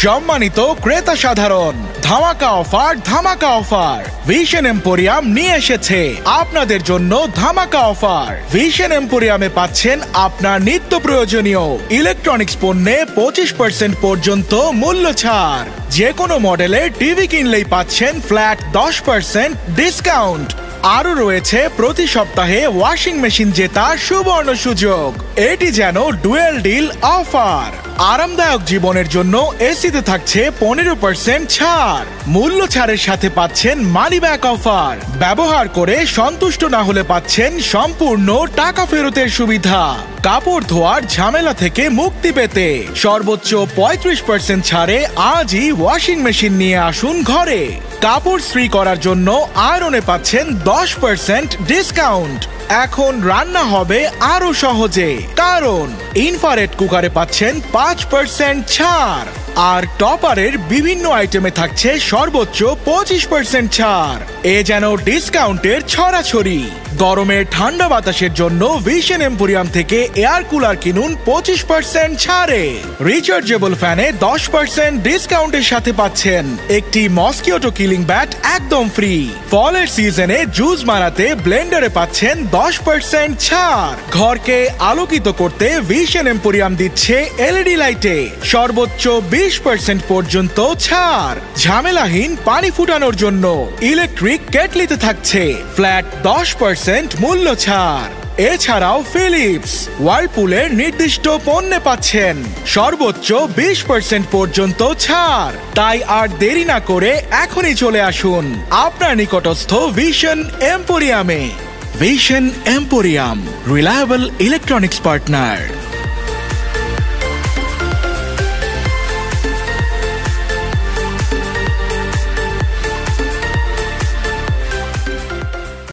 সম্মানিত ক্রেতা সাধারণ, ধামাকা অফার ভিশন এম্পোরিয়াম নিয়ে এসেছে আপনাদের জন্য ধামাকা অফার। ভিশন এম্পোরিয়ামে পাচ্ছেন আপনার নিত্য প্রয়োজনীয় ইলেকট্রনিক্স পণ্যে 25% পর্যন্ত মূল্য ছাড়। যে কোনো মডেলের টিভি কিনলেই পাচ্ছেন ফ্ল্যাট 10% ডিসকাউন্ট। আরও রয়েছে প্রতি সপ্তাহে ওয়াশিং মেশিন জেতার সুবর্ণ সুযোগ। এটি যেন ডুয়েল ডিল অফার। আরামদায়ক জীবনের জন্য এসিতে থাকছে 15% ছাড়। মূল্য ছাড়ের সাথে পাচ্ছেন মানি ব্যাক অফার। ব্যবহার করে সন্তুষ্ট না হলে পাচ্ছেন সম্পূর্ণ টাকা ফেরতের সুবিধা। কাপড় ধোয়ার ঝামেলা থেকে মুক্তি পেতে সর্বোচ্চ 35% ছাড়ে আজই ওয়াশিং মেশিন নিয়ে আসুন ঘরে। কাপড় ইস্ত্রি করার জন্য আয়রনে পাচ্ছেন 10% ডিসকাউন্ট। এখন রান্না হবে আরো সহজে, কারণ ইনফ্রারেড কুকারে পাচ্ছেন 5% ছাড়। আর টপারের বিভিন্ন আইটেমে থাকছে সর্বোচ্চ 25% ছাড়। এ যেন ডিসকাউন্টের ছড়াছড়ি। গরমে ঠান্ডা বাতাসের জন্য ভিশন এম্পোরিয়াম থেকে এয়ার কুলার কিনুন 25% ছাড়ে। রিচার্জেবল ফ্যানে 10% ডিসকাউন্টের সাথে পাচ্ছেন একটি মসকিউটো কিলিং ব্যাট একদম ফ্রি। ফলের সিজনে জুস বানাতে ব্লেন্ডারে পাচ্ছেন 10% ছাড়। ঘরকে আলোকিত করতে ভিশন এম্পোরিয়াম দিচ্ছে এলইডি লাইটে সর্বোচ্চ 20% পর্যন্ত ছাড়। ঝামেলাহীন পানি ফুটানোর জন্য ইলেকট্রিক কেটলিতে থাকছে ফ্ল্যাট 10% মূল্য ছাড়। এছাড়াও ফিলিপস, ওয়ার্লপুলের নির্দিষ্ট পণ্যে পাচ্ছেন সর্বোচ্চ 20% পর্যন্ত ছাড়। তাই আর দেরি না করে এখনই চলে আসুন আপনার নিকটস্থ ভিশন এম্পোরিয়ামে। Vision Emporium, reliable electronics partner.